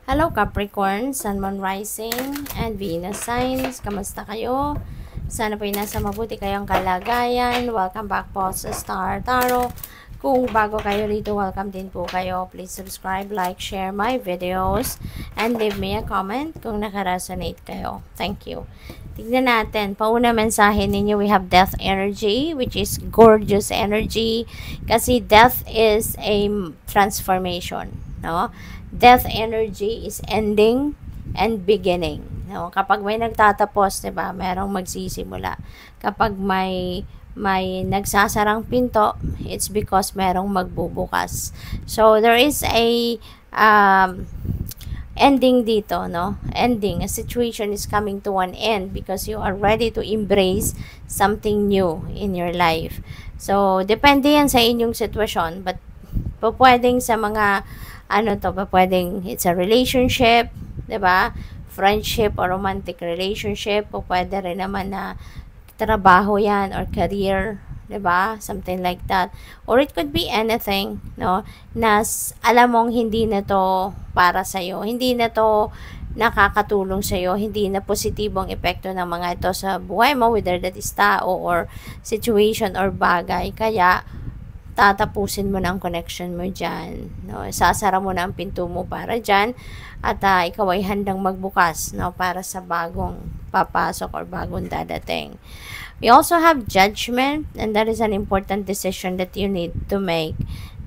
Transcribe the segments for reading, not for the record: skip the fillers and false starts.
Hello Capricorn, Sun, Moon, Rising, and Venus signs. Kamusta kayo? Sana po nasa mabuti kayong kalagayan. Welcome back po sa Star Tarot. Kung bago kayo rito, welcome din po kayo. Please subscribe, like, share my videos, and leave me a comment kung nakaresonate kayo. Thank you. Tignan natin. Pauna mensahe ninyo, we have death energy, which is gorgeous energy. Kasi death is a transformation. No? Death energy is ending and beginning. No? Kapag may nagtatapos, 'di ba? Merong magsisimula. Kapag may nagsasarang pinto, it's because merong magbubukas. So there is a ending dito, no? Ending. A situation is coming to an end because you are ready to embrace something new in your life. So depende yan sa inyong sitwasyon, but pwedeng sa mga pwedeng it's a relationship, 'di ba? Friendship or romantic relationship, o pwede rin naman na trabaho 'yan or career, 'di ba? Something like that. Or it could be anything, no? Na alam mong hindi na 'to para sa iyo. Hindi na 'to nakakatulong sa iyo, hindi na positibong epekto ng mga ito sa buhay mo, whether that is tao or situation or bagay. Kaya tatapusin mo na ang connection mo dyan. No? Sasara mo na ang pinto mo para dyan at ikaw ay handang magbukas, no? Para sa bagong papasok or bagong dadating. We also have judgment, and that is an important decision that you need to make.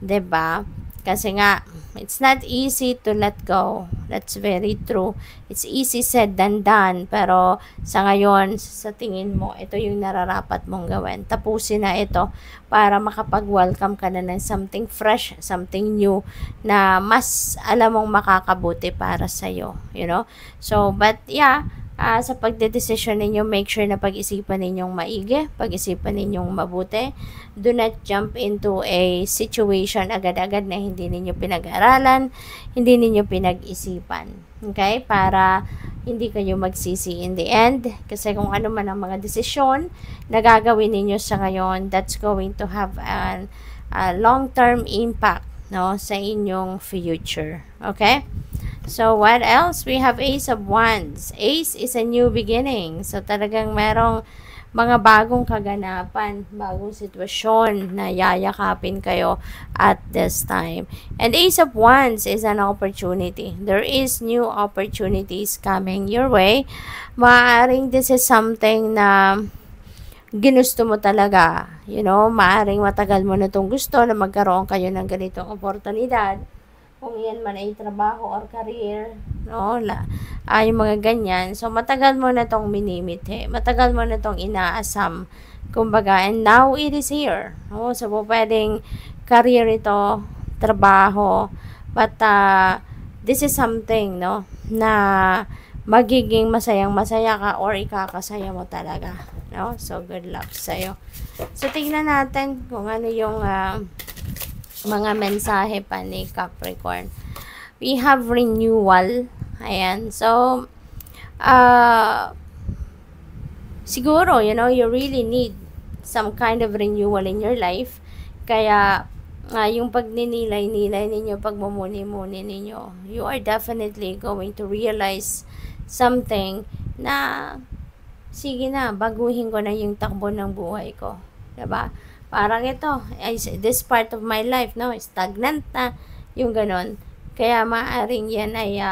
'Di ba? Kasi nga, it's not easy to let go. That's very true. It's easy said than done. Pero sa ngayon, sa tingin mo, ito yung nararapat mong gawin. Tapusin na ito para makapag-welcome ka na ng something fresh, something new na mas alam mong makakabuti para sa'yo. You know? So, but yeah, sa pagdedesisyon ninyo, make sure na pag-isipan ninyong maigi, pag-isipan ninyong mabuti. Do not jump into a situation agad-agad na hindi ninyo pinag-aralan, hindi ninyo pinag-isipan. Okay? Para hindi kayo magsisi in the end. Kasi kung ano man ang mga desisyon na gagawin ninyo sa ngayon, that's going to have a long-term impact, no, sa inyong future. Okay? So, what else? We have Ace of Wands. Ace is a new beginning. So, talagang merong mga bagong kaganapan, bagong sitwasyon na yayakapin kayo at this time. And Ace of Wands is an opportunity. There is new opportunities coming your way. Maaaring this is something na ginusto mo talaga. You know, maaaring matagal mo na itong gusto na magkaroon kayo ng ganitong oportunidad. Kung yan man ay trabaho or career, no, yung mga ganyan. So, matagal mo na itong minimiti. Matagal mo na itong inaasam. Kumbaga, and now it is here. No? So, pwedeng career ito, trabaho, but this is something, no, na magiging masayang-masaya ka or ikakasaya mo talaga. No? So, good luck sa'yo. So, tingnan natin kung ano yung mga mensahe pa ni Capricorn. We have renewal. Ayan. So, siguro, you know, you really need some kind of renewal in your life. Kaya, yung pagninilay-nilay ninyo, pagmumuni-muni ninyo, you are definitely going to realize something na, sige na, baguhin ko na yung takbo ng buhay ko. Diba? Parang ito, this part of my life, no, stagnant na, yung ganon. Kaya maaring yan ay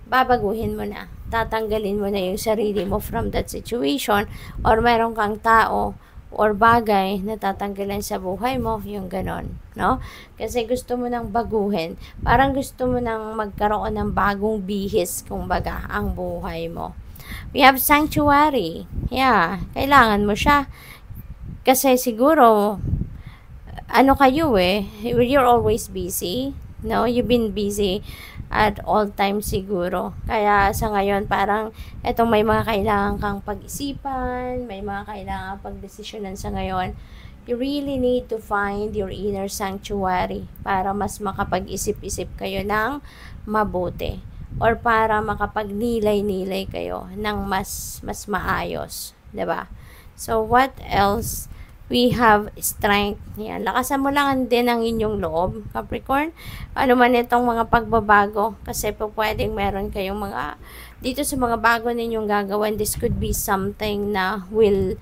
babaguhin mo na. Tatanggalin mo na yung sarili mo from that situation, or meron kang tao or bagay na tatanggalan sa buhay mo, yung ganon, no? Kasi gusto mo nang baguhin. Parang gusto mo nang magkaroon ng bagong bihis, kumbaga, ang buhay mo. We have sanctuary. Yeah, kailangan mo siya. Kasi siguro, you're always busy. No, you've been busy at all times siguro. Kaya sa ngayon, parang etong may mga kailangan kang pag-isipan, may mga kailangan pag-desisyonan sa ngayon. You really need to find your inner sanctuary para mas makapag-isip-isip kayo ng mabuti. Or para makapagnilay-nilay kayo ng mas maayos. 'Di ba? So, what else? we have strength. Yan. Lakasan mo lang din ang inyong loob, Capricorn. Ano man itong mga pagbabago. Kasi po pwedeng meron kayong mga, dito sa mga bago ninyong gagawin, this could be something na will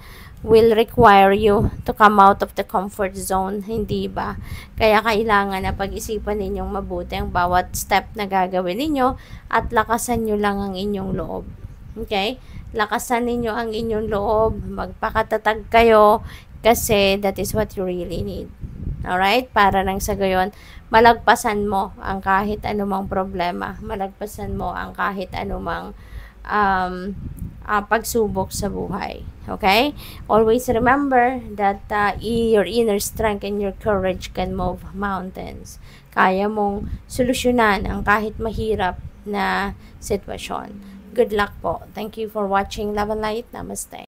require you to come out of the comfort zone, hindi ba? Kaya kailangan na pag-isipan ninyong mabuti ang bawat step na gagawin ninyo at lakasan nyo lang ang inyong loob. Okay? Lakasan ninyo ang inyong loob, magpakatatag kayo kasi that is what you really need. Alright? Para nang sa gayon, malagpasan mo ang kahit anumang problema, malagpasan mo ang kahit anumang pagsubok sa buhay. Okay? Always remember that your inner strength and your courage can move mountains. Kaya mong solusyonan ang kahit mahirap na sitwasyon. Good luck po. Thank you for watching Love and Light. Namaste.